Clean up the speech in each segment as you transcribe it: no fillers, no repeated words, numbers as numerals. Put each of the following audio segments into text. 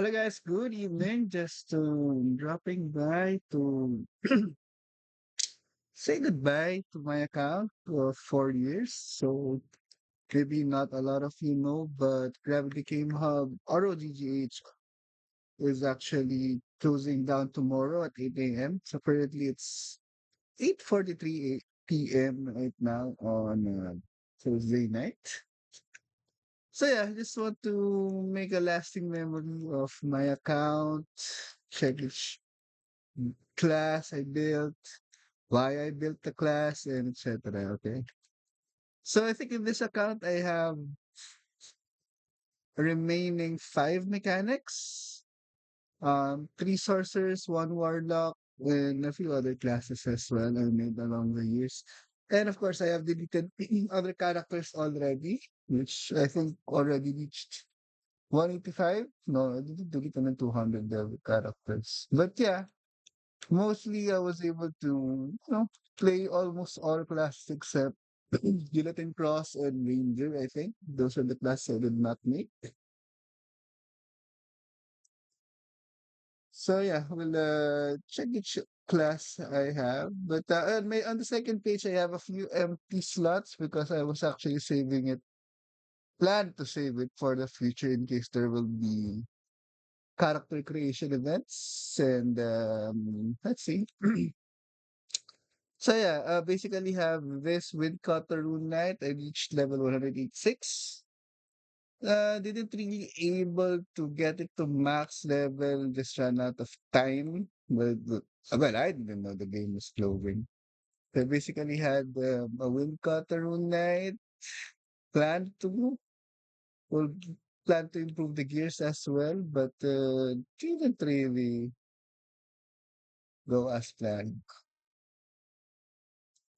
Hello guys, good evening. Just dropping by to say goodbye to my account for 4 years. So maybe not a lot of you know, but Gravity Game Hub ROGGH is actually closing down tomorrow at 8 a.m. So currently it's 8:43 p.m. right now on Thursday night. So yeah, I just want to make a lasting memory of my account, check class I built, why I built the class, and etc. Okay. So I think in this account I have remaining five mechanics, three sorcerers, one warlock, and a few other classes as well I made along the years. And of course, I have deleted other characters already, which I think already reached 185. No, I didn't delete them in 200 characters. But yeah, mostly I was able to, play almost all classes except Guillotine Cross and Ranger, I think. Those are the classes I did not make. So yeah, we'll check each class I have. But on the second page, I have a few empty slots because I was actually saving it, planned to save it for the future in case there will be character creation events. And let's see. So yeah, basically have this Windcutter Rune Knight. I reached level 186. Didn't really able to get it to max level, just ran out of time. Well, I didn't know the game was closing. So I basically had a Windcutter Rune Knight, planned to, well, plan to improve the gears as well, but didn't really go as planned.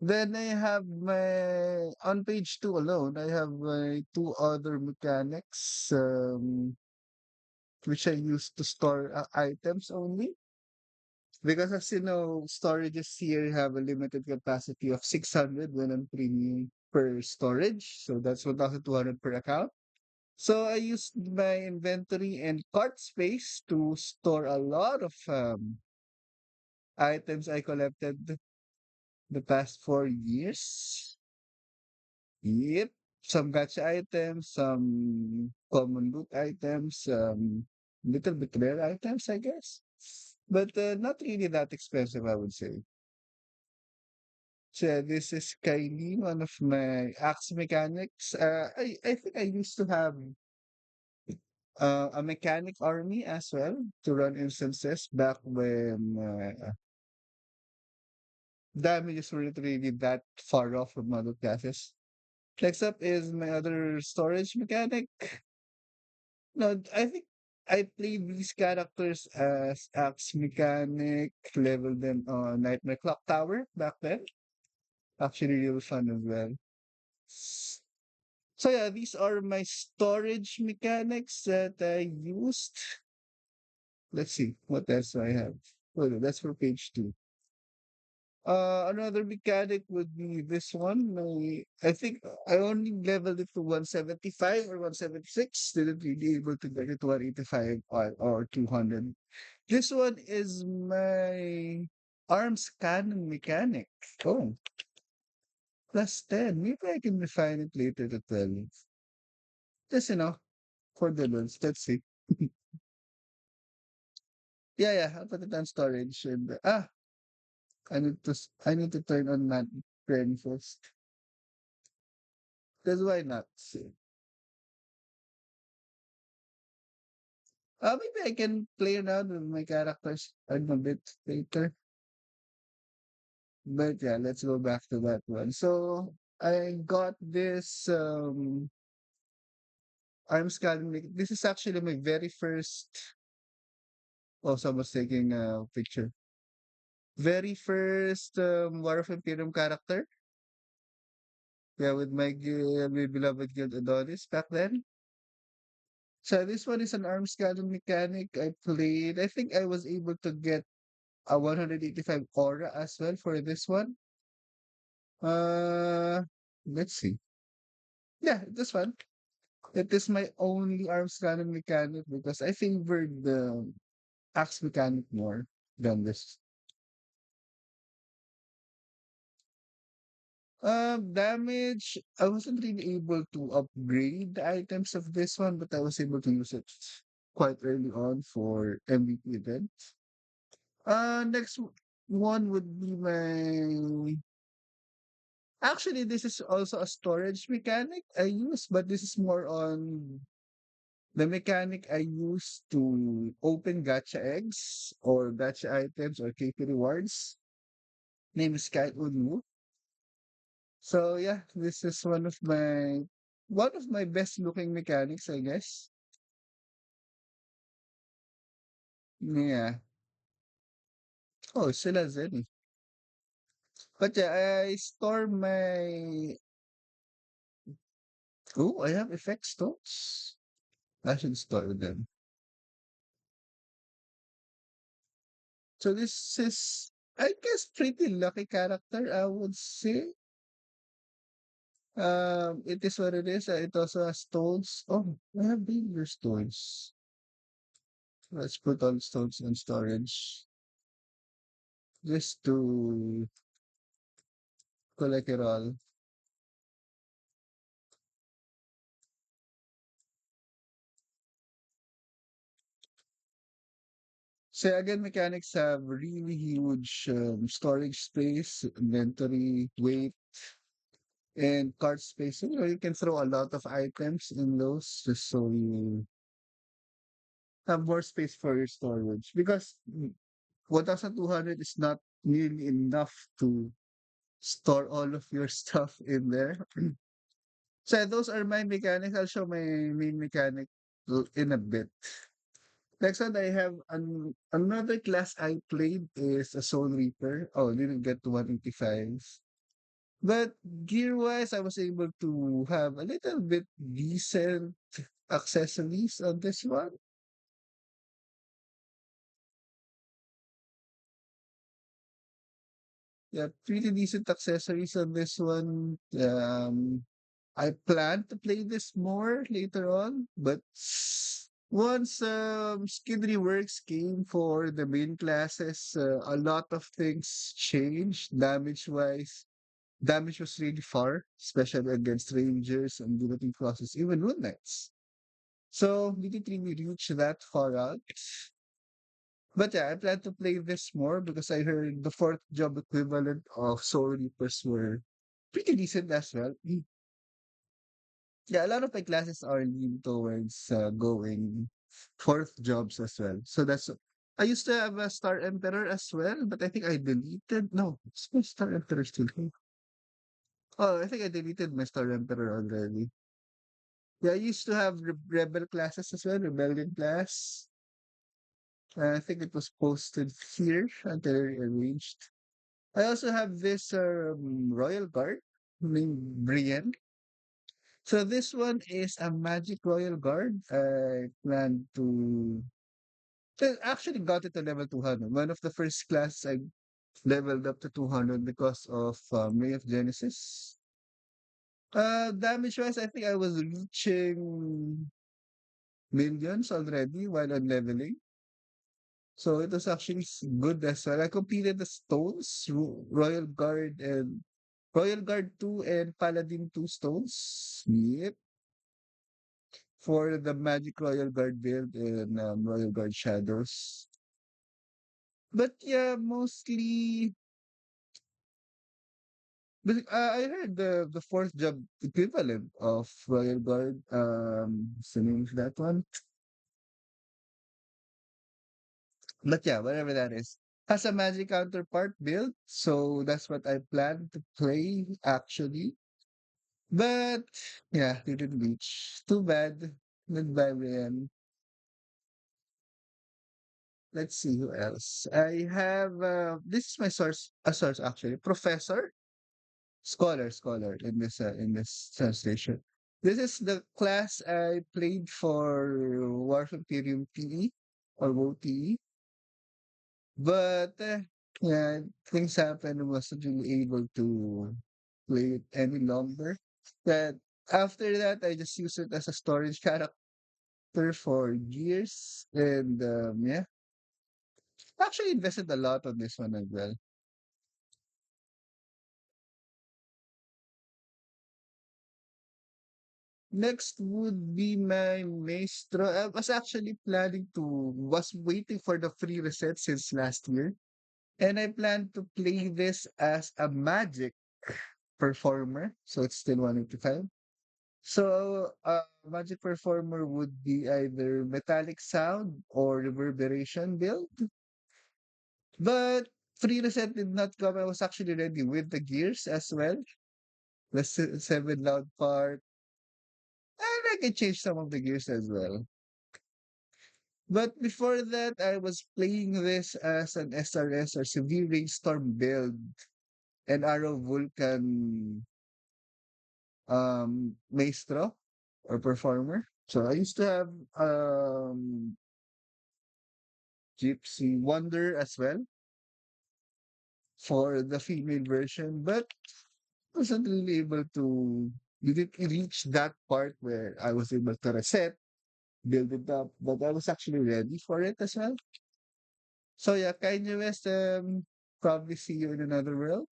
Then I have on page two alone, I have my two other mechanics, which I use to store items only. Because as you know, storages here have a limited capacity of 600 when on premium per storage. So that's 1,200 per account. So I used my inventory and cart space to store a lot of items I collected the past 4 years. Yep. Some gacha items, some common loot items, little bit rare items, I guess. But not really that expensive, I would say. So this is Kylie, one of my axe mechanics. I think I used to have a mechanic army as well to run instances back when damages weren't really that far off from other classes. Next up is my other storage mechanic. No, I think I played these characters as Axe Mechanic, leveled them on Nightmare Clock Tower back then. Actually, real fun as well. So yeah, these are my storage mechanics that I used. Let's see, what else do I have? Oh, no, that's for page two. Another mechanic would be this one. I think I only leveled it to 175 or 176. Didn't really able to get it to 185 or 200. This one is my arms cannon mechanic. Oh, plus 10. Maybe I can refine it later to 12. Just, for the lulz. Let's see. Yeah, yeah, I'll put it on storage. And, I need to turn on that friend first. Because why not? Maybe I can play around with my characters a bit later. But yeah, let's go back to that one. So I got this arm scanning. This is actually my very first. Oh, someone's taking a picture. Very first War of Imperium character. Yeah, with my beloved guild Adonis back then. So this one is an arm scanning mechanic. I played. I think I was able to get a 185 aura as well for this one. Uh, let's see. Yeah, this one. It is my only arms cannon mechanic because I favored the axe mechanic more than this. Damage, I wasn't really able to upgrade the items of this one, but I was able to use it quite early on for MVP event. Next one would be my. Actually, this is also a storage mechanic I use, but this is more on the mechanic I use to open gacha eggs or gacha items or KP rewards. Name is Kai Unmu. So yeah, this is one of my best looking mechanics, I guess. Yeah. Oh, sila Zen. But yeah, I store my. Oh, I have effect stones. I should store them. So this is, I guess, pretty lucky character, I would say. It is what it is. It also has stones. Oh, I have bigger stones. Let's put all stones in storage just to collect it all. So again, mechanics have really huge storage space, inventory, weight, and cart space. So, you can throw a lot of items in those just so you have more space for your storage. Because 1,200 is not nearly enough to store all of your stuff in there. So those are my mechanics. I'll show my main mechanic in a bit. Next one, I have another class I played is a Soul Reaper. Oh, didn't get to 185. But gear-wise, I was able to have a little bit decent accessories on this one. Yeah, pretty decent accessories on this one. I plan to play this more later on, but once Skid Reworks came for the main classes, a lot of things changed damage-wise. Damage was really far, especially against rangers and looting crosses, even Moon Knights. So we didn't really reach that far out. But yeah, I plan to play this more because I heard the fourth job equivalent of Soul Reapers were pretty decent as well. Yeah, a lot of my classes are lean towards going fourth jobs as well. So that's I used to have a Star Emperor as well, but I think I deleted. No, is my Star Emperor still here? Oh, I think I deleted my Star Emperor already. Yeah, I used to have Rebel classes as well, Rebellion class. I think it was posted here until rearranged. I also have this Royal Guard named Brienne. So this one is a Magic Royal Guard. I plan to actually got it to level 200. One of the first class I leveled up to 200 because of Ray of Genesis. Damage wise, I think I was reaching millions already while on leveling. So it was actually good as well. I completed the stones, Royal Guard and Royal Guard 2 and Paladin 2 stones. Yep. For the Magic Royal Guard build and Royal Guard Shadows. But yeah, mostly. But I heard the fourth job equivalent of Royal Guard. What's the name of that one? But yeah, whatever that is, has a magic counterpart build. So that's what I plan to play actually. But yeah, didn't reach. Too bad. Goodbye, Brian. Let's see who else. I have this is my source actually. Professor, scholar in this translation. This is the class I played for War of Imperium PE or WoTE. But yeah, things happened. I wasn't really able to play it any longer. That After that, I just use it as a storage character for years. And yeah, actually invested a lot on this one as well. Next would be my Maestro. I was actually was waiting for the free reset since last year. And I plan to play this as a magic performer. So it's still 185. So magic performer would be either metallic sound or reverberation build. But free reset did not come. I was actually ready with the gears as well. The seven loud part. And I can change some of the gears as well. But before that, I was playing this as an SRS or Severe Rainstorm build and Arrow Vulcan maestro or performer. So I used to have Gypsy Wonder as well for the female version, but wasn't really able to you didn't reach that part where I was able to reset, build it up, but I was actually ready for it as well. So yeah, Kanye West, probably see you in another world.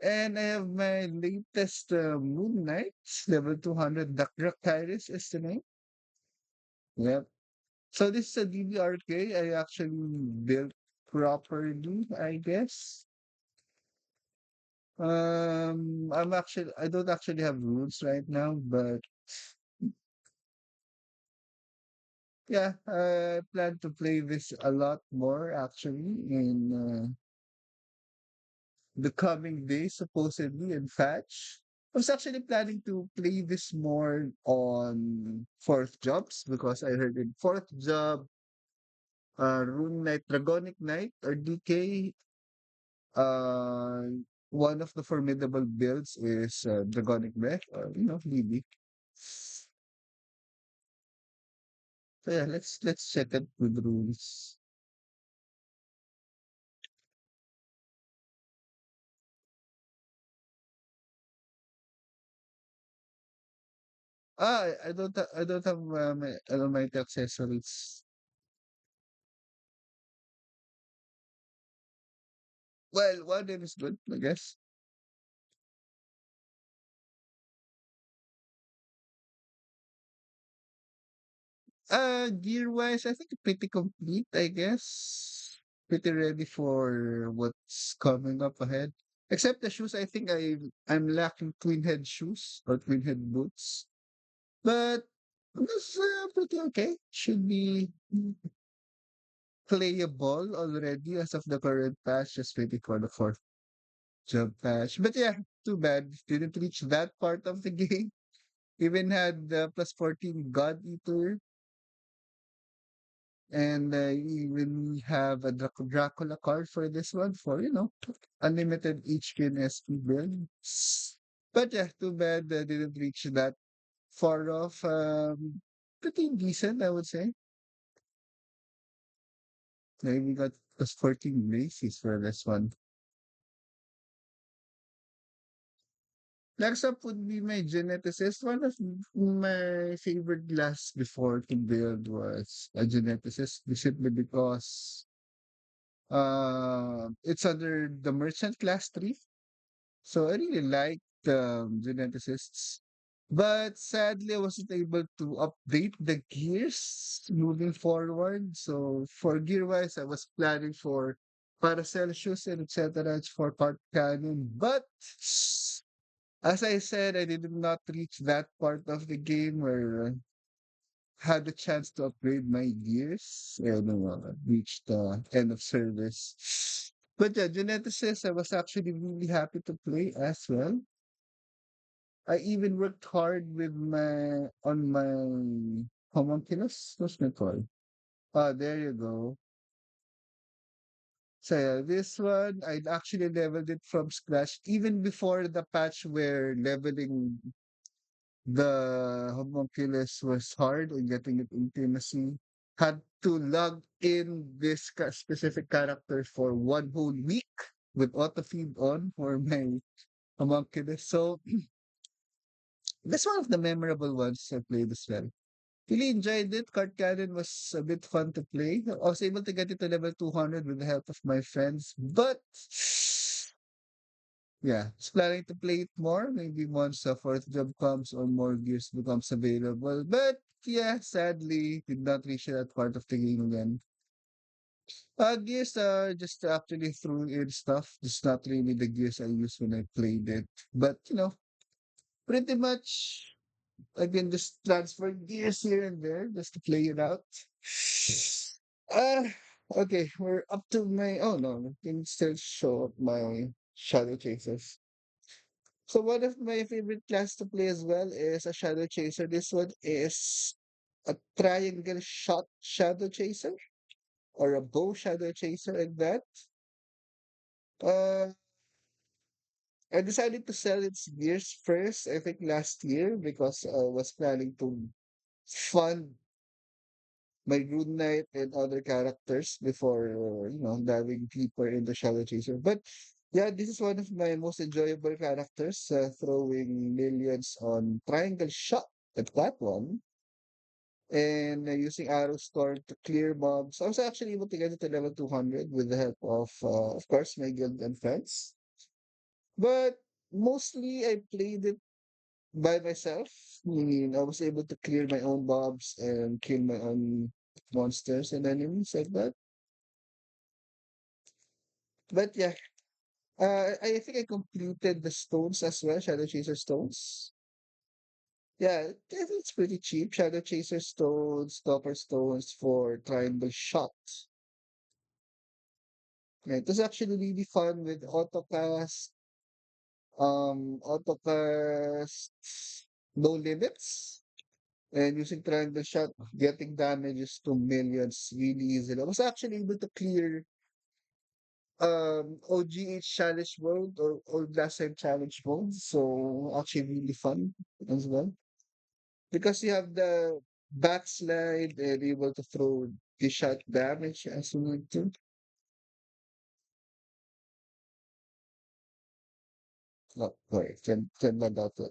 And I have my latest Moon Knight, level 200, Dakrak Kairis is the name. Yep. So this is a DDRK I actually built properly, I guess. I don't actually have rules right now, but yeah, I plan to play this a lot more actually in the coming days, supposedly in Patch. I was actually planning to play this more on fourth jobs because I heard in fourth job, Rune Knight, Dragonic Knight, or DK, uh, one of the formidable builds is Dragonic Mech, or DB. So yeah, let's check it with rules. I don't have my Almighty accessories. Well, one name is good, I guess. Gear wise, I think pretty complete, I guess. Pretty ready for what's coming up ahead. Except the shoes, I think I'm lacking twin head shoes or twin head boots. But that's pretty okay. Should be playable already as of the current patch. Just waiting for the fourth job patch. But yeah, too bad. Didn't reach that part of the game. Even had the plus 14 God Eater. And even have a Dracula card for this one for, unlimited HP and SP builds. But yeah, too bad didn't reach that far off. Pretty decent, I would say. We got plus 14 races for this one. Next up would be my Geneticist. One of my favorite glass before to build was a Geneticist, simply because it's under the Merchant class tree. So I really liked Geneticists. But sadly, I wasn't able to update the gears moving forward. So for gear-wise, I was planning for Paracelsus and etc. for part cannon. But as I said, I did not reach that part of the game where had the chance to upgrade my gears and reach the end of service. But yeah, Geneticist, I was actually really happy to play as well. I even worked hard with my homunculus. What's my called? Ah, there you go. So yeah, this one I actually leveled it from scratch even before the patch where leveling the homunculus was hard and getting it intimacy. Had to log in this specific character for one whole week. with auto feed on for my homunculus. So that's one of the memorable ones I played as well. Really enjoyed it. Card Cannon was a bit fun to play. I was able to get it to level 200 with the help of my friends. But yeah, was planning to play it more. Maybe once a fourth job comes or more gears becomes available. But yeah, sadly, did not reach that part of the game again. Gears are just actually threw in stuff. Just not really the gears I used when I played it. But pretty much I can just transfer gears here and there just to play it out. Uh, okay, we're up to my. Oh no, I can still show up my Shadow Chasers. So one of my favorite class to play as well is a Shadow Chaser. This one is a triangle shot Shadow Chaser or a bow Shadow Chaser like that. Uh, I decided to sell its gears first, I think last year, because I was planning to fund my Good Knight and other characters before, diving deeper into Shadow Chaser. But yeah, this is one of my most enjoyable characters, throwing millions on Triangle Shot at that one, and using Arrow Storm to clear mobs. I was actually able to get it to level 200 with the help of course, my guild and friends. But mostly I played it by myself. Meaning I was able to clear my own mobs and kill my own monsters and enemies like that. But yeah, I think I completed the stones as well, Shadow Chaser stones. Yeah, I think it's pretty cheap. Shadow Chaser stones, Topper stones for Triangle Shot. Yeah, it was actually really fun with autocast no limits. And using triangle shot, getting damages to millions really easily. I was actually able to clear OGH challenge mode or last time challenge mode. So actually really fun as well. Because you have the backslide and able to throw the shot damage as you need to. Oh, sorry, can not out it.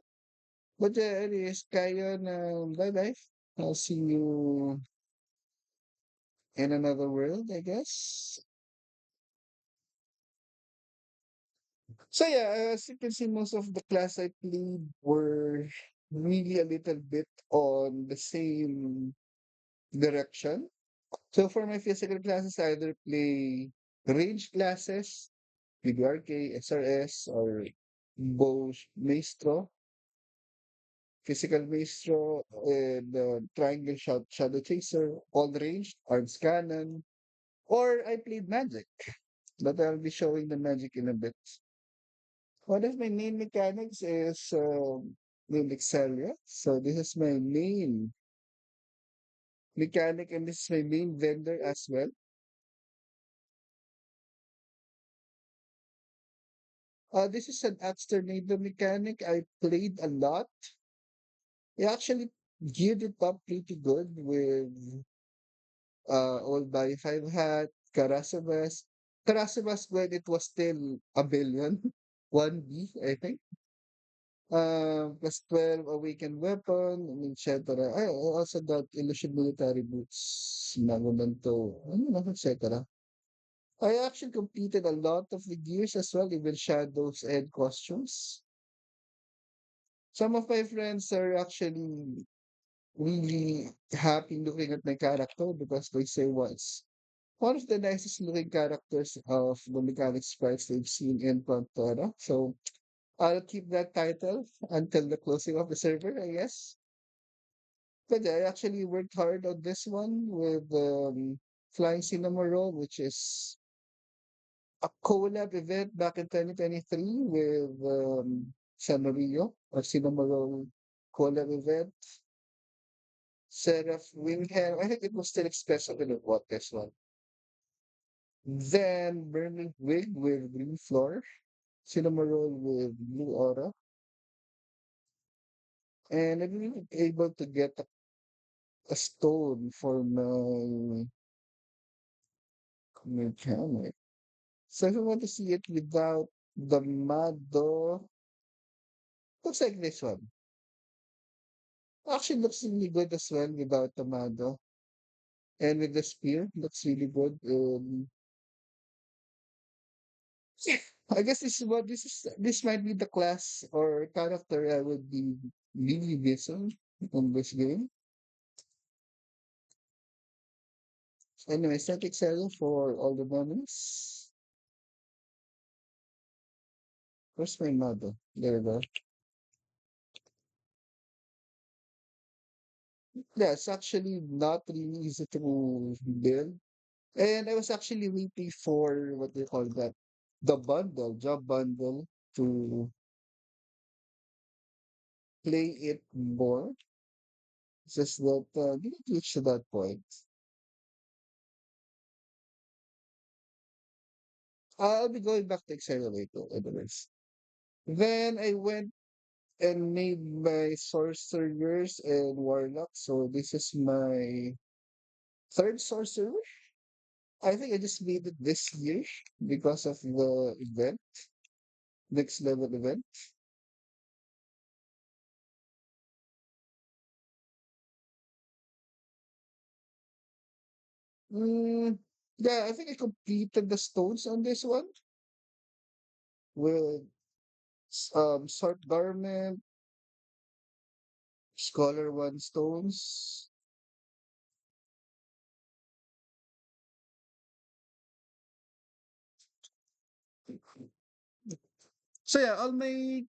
But yeah, anyways, Kayon, bye bye. I'll see you in another world, I guess. So yeah, as you can see, most of the class I played were really a little bit on the same direction. So for my physical classes, I either play range classes, PBRK, SRS, or Bosch Maestro, Physical Maestro, and Triangle Shot Shadow Chaser, all range, Arms Cannon, or I played Magic, but I'll be showing the Magic in a bit. One of my main mechanics is named Excelia. So this is my main mechanic and this is my main vendor as well. This is an exterminator mechanic. I played a lot. I actually geared it up pretty good with Old by Five Hat, Karasabas. Karasabas when it was still a billion. 1B, I think. Plus 12 awakened weapon, and etc. I also got illusion military boots, Nagumanto, etc. I actually completed a lot of the gears as well, even shadows and costumes. Some of my friends are actually really happy looking at my character because they say was one of the nicest looking characters of the mechanic sprites they've seen in Pantera. So I'll keep that title until the closing of the server, I guess. But I actually worked hard on this one with Flying Cinema Roll, which is a collab event back in 2023 with San Marino or Cinema Roll collab event. Seraph Wingham, I think it was still expensive when I bought this one. Then Burning Wig with Green Floor, Cinema Roll with Blue Aura, and I been able to get a stone for my mechanic. So if you want to see it without the Mado, looks like this one. Actually looks really good as well without the Mado. And with the spear, looks really good. Yeah, I guess this might be the class or character I would be really missing in this game. Anyway, thank Excel for all the memories. Where's my Mado? There we go. Yeah, it's actually not really easy to build. And I was actually waiting for what they call that, the bundle, job bundle to play it more. It's just that didn't reach to that point. I'll be going back to Accelerator anyways. Then I went and made my sorcerers and warlock. So this is my third sorcerer. I think I just made it this year because of the event, next level event. Mm, yeah, I think I completed the stones on this one with sword garment, scholar one stones. So yeah, all my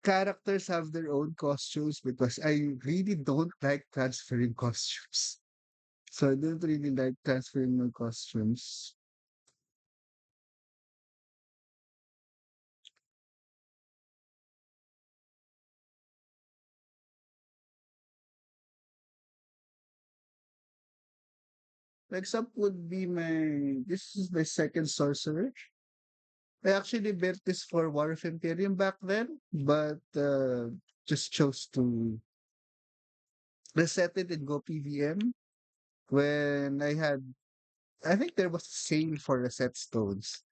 characters have their own costumes because I really don't like transferring costumes. So I don't really like transferring my costumes. Next up would be this is my second sorcerer. I actually built this for War of Imperium back then, but just chose to reset it and go PVM when I think there was a sale for reset stones.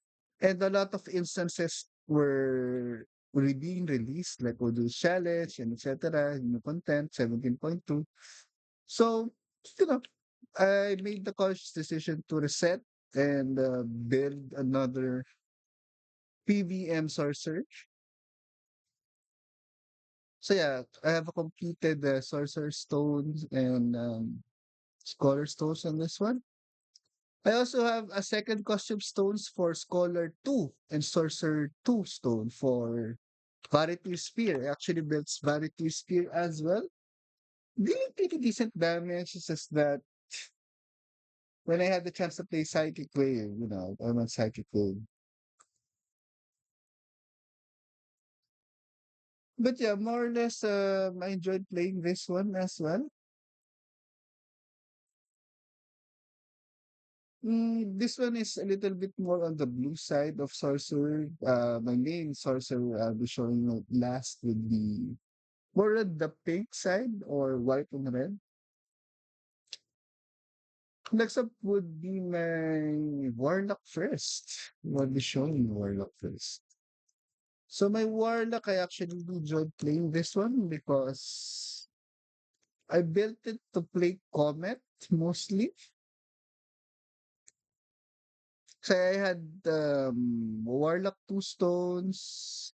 And a lot of instances were being released, like Odoo Challenge and etc. New content, 17.2. So, you know, I made the conscious decision to reset and build another PVM sorcerer. So yeah, I have completed the sorcerer stones and scholar stones on this one. I also have a second costume stones for Scholar 2 and Sorcerer 2 stone for Variety Spear. I actually built Variety Spear as well. Really pretty decent damage. It's just that when I had the chance to play Psychic Wave, I'm on Psychic Wave. But yeah, more or less, I enjoyed playing this one as well. This one is a little bit more on the blue side of Sorcerer. My main Sorcerer I'll be showing last would be more on the pink side or white and red. Next up would be my Warlock first. I'll be showing Warlock first. So my Warlock, I actually enjoyed playing this one because I built it to play Comet mostly. So I had Warlock 2 stones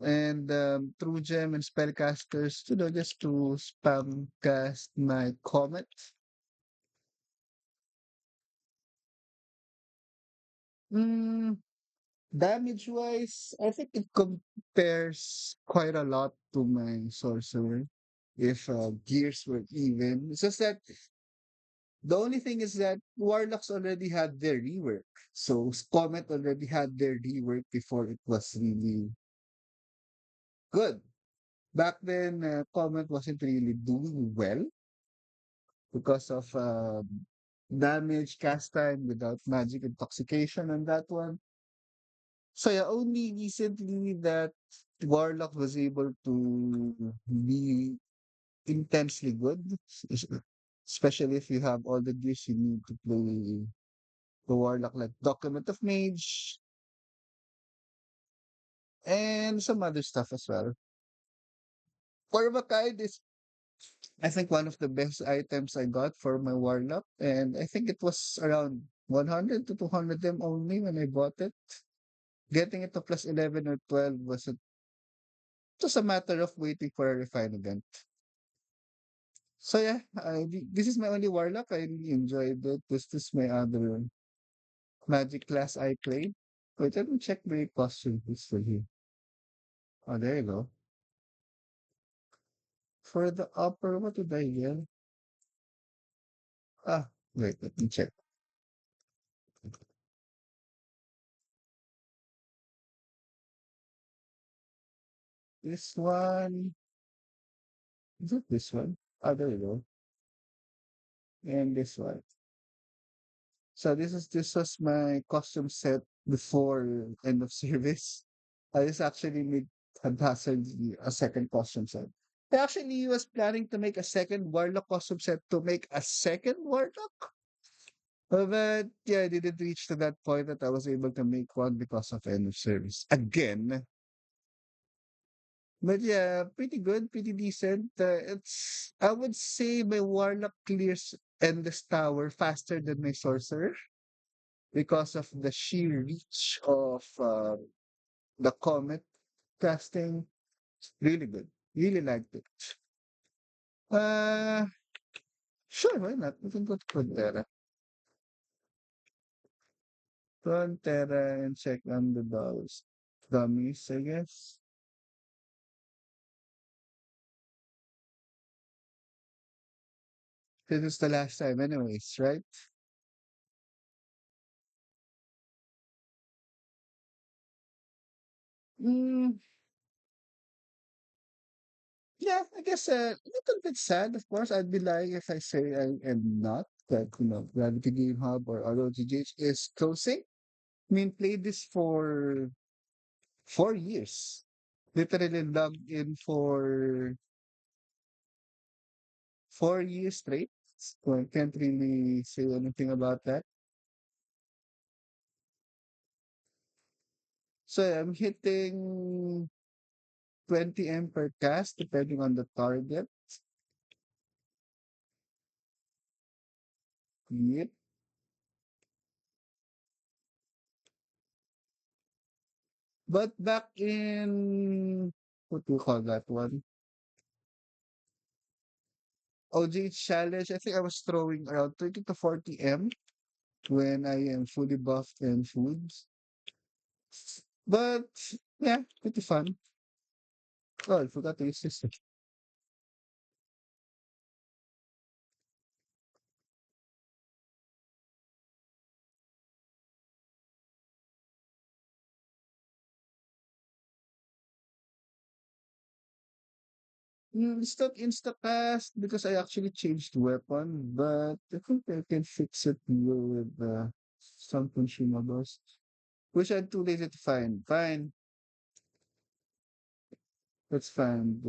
and True Gem and Spellcasters, just to spam cast my Comet. Mm, Damage wise, I think it compares quite a lot to my sorcerer. If gears were even, it's just that the only thing is that warlocks already had their rework. So Comet already had their rework before it was really good. Back then, Comet wasn't really doing well because of damage cast time without magic intoxication on that one. So yeah, only recently that Warlock was able to be intensely good, es- especially if you have all the gears you need to play the Warlock like Document of Mage, and some other stuff as well. Permakind is, I think, one of the best items I got for my Warlock, and I think it was around 100 to 200 M only when I bought it. Getting it to plus 11 or 12 was just a matter of waiting for a refine event. So yeah, this is my only Warlock. I really enjoyed it. This is my other Magic class I played. Wait, let me check my costume history. Oh, there you go. For the upper, what did I get? Ah, wait, let me check. This one, is it this one? Ah, there you go. And this one. So this was my costume set before end of service. I just actually made haphazardly a second costume set. I actually was planning to make a second Warlock costume set to make a second Warlock. But yeah, I didn't reach to that point that I was able to make one because of end of service again. But yeah, pretty good, pretty decent. I would say my Warlock clears Endless Tower faster than my Sorcerer because of the sheer reach of the Comet casting. Really good. Really liked it. Uh, sure, why not? We can go to Frontera. Frontera and check on the dolls. Dummies, I guess. This is the last time anyways, right? Mm, yeah, I guess a little bit sad, of course. I'd be lying if I say I am not, that, Gravity Game Hub or ROGGH is closing. I mean, played this for 4 years. Literally logged in for 4 years straight. So I can't really say anything about that. So I'm hitting 20 M per cast, depending on the target. Yep. But back in, what do you call that one? OG challenge, I think I was throwing around 30 to 40 M when I am fully buffed and foods. But yeah, pretty fun. Oh, I forgot to use this. It's not instacast because I actually changed weapon, but I think I can fix it with some consumables, which I'm too lazy to find. Fine, let's find.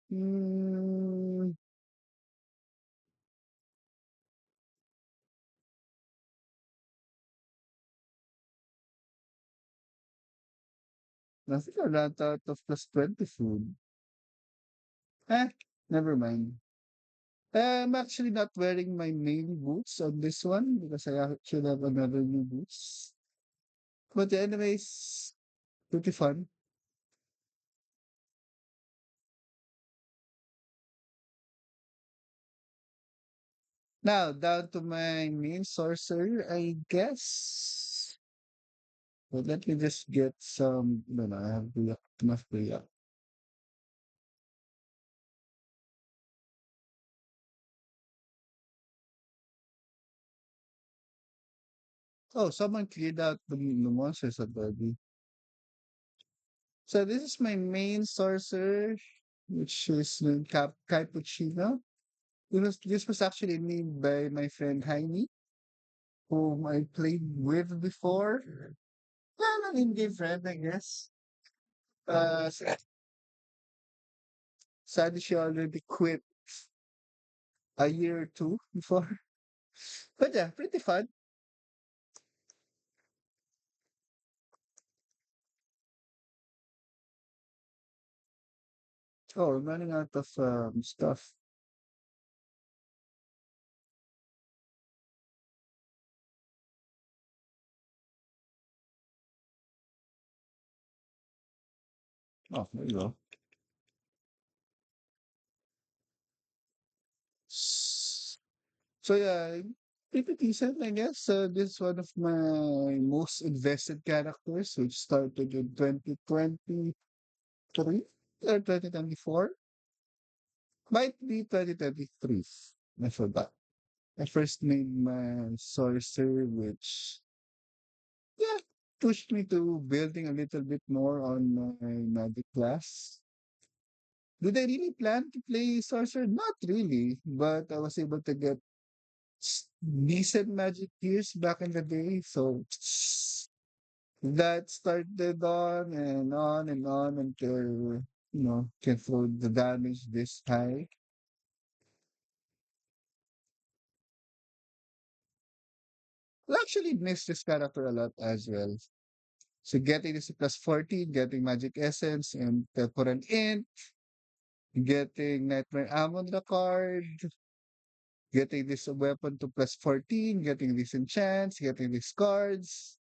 Mm, I think I ran out of plus 20 food. Eh, never mind. I'm actually not wearing my main boots on this one because I actually have another new boots. But anyways, pretty fun. Now down to my main sorcerer, I guess. But let me just get some. No, I have enough Bria. Oh, someone cleared out the monsters already. So this is my main sorcerer, which is named Cappuccino. This was actually named by my friend Heini, whom I played with before. Well, an indie friend, I guess. So, Sadly, she already quit a year or two before. But yeah, pretty fun. Oh, I'm running out of stuff. Oh, there you go. So yeah, pretty decent, I guess. This is one of my most invested characters, which started in 2023 or 2024. Might be 2023. I forgot. I first made my sorcerer, which yeah pushed me to building a little bit more on my magic class. Did I really plan to play sorcerer? Not really, but I was able to get decent magic gears back in the day. So that started on and on until can throw the damage this high. I actually miss this character a lot as well. So getting this plus 14, getting magic essence and temporal int, getting nightmare ammo on the card, getting this weapon to plus 14, getting these enchants, getting these cards,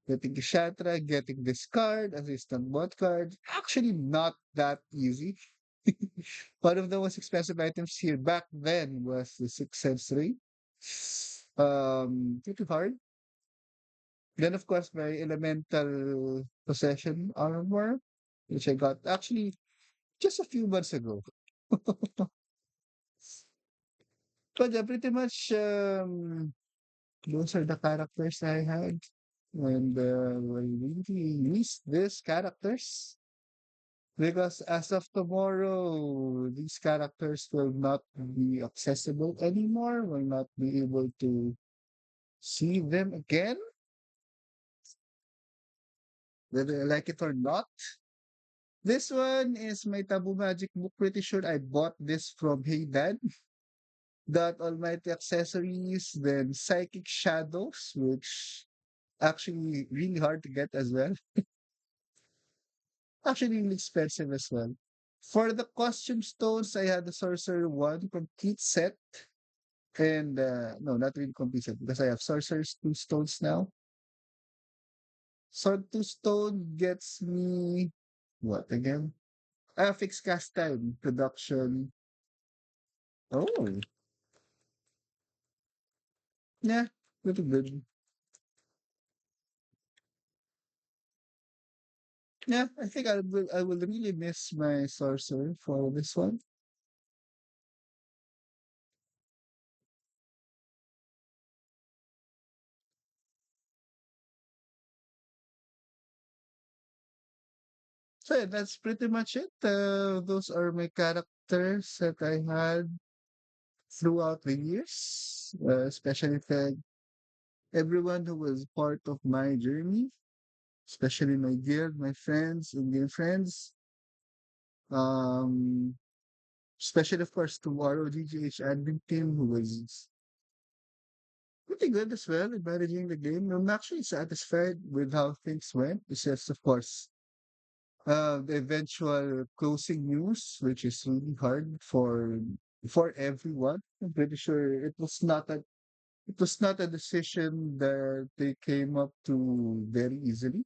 getting the Shatra, getting this card, assistant bot card. Actually, not that easy. One of the most expensive items here back then was the Six Sense Ring. Pretty hard. Then, of course, my elemental possession armor, which I got actually just a few months ago. But yeah, pretty much those are the characters I had. And I really miss these characters because as of tomorrow, these characters will not be accessible anymore, will not be able to see them again, whether I like it or not. This one is my Taboo Magic book. Pretty sure I bought this from Hey Dad. That Almighty Accessories, then Psychic Shadows, which actually really hard to get as well. Actually really expensive as well. For the costume stones, I had the Sorcerer 1 complete set. And no, not really complete set because I have Sorcerer's 2 stones now. So 2 stone gets me what again? Fixed cast time production. Oh, yeah, pretty good. Yeah, I think I will really miss my sorcerer for this one. So yeah, that's pretty much it. Those are my characters that I had throughout the years, especially for everyone who was part of my journey, especially my guild, my friends, Indian friends. Um, Especially of course to our GGH admin team who was pretty good as well in managing the game. I'm actually satisfied with how things went. It's just of course the eventual closing news, which is really hard for everyone. I'm pretty sure it was not a decision that they came up to very easily.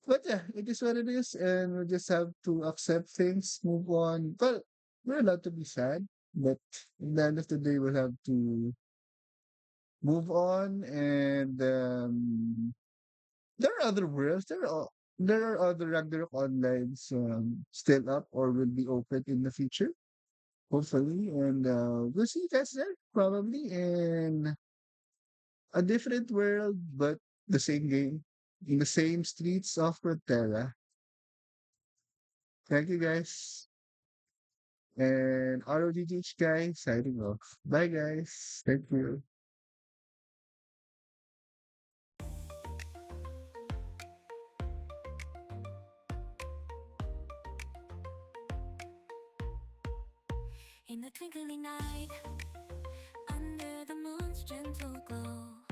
But yeah, it is what it is, and we just have to accept things, move on. Well, we're allowed to be sad, but at the end of the day, we'll have to move on. And there are other worlds. There are other Ragnarok Onlines still up or will be open in the future, hopefully. And we'll see you guys there, probably in a different world, but the same game, in the same streets of Runeterra. Thank you guys. And ROGGH guy signing off. Bye guys. Thank you. In the twinkling night, under the moon's gentle glow,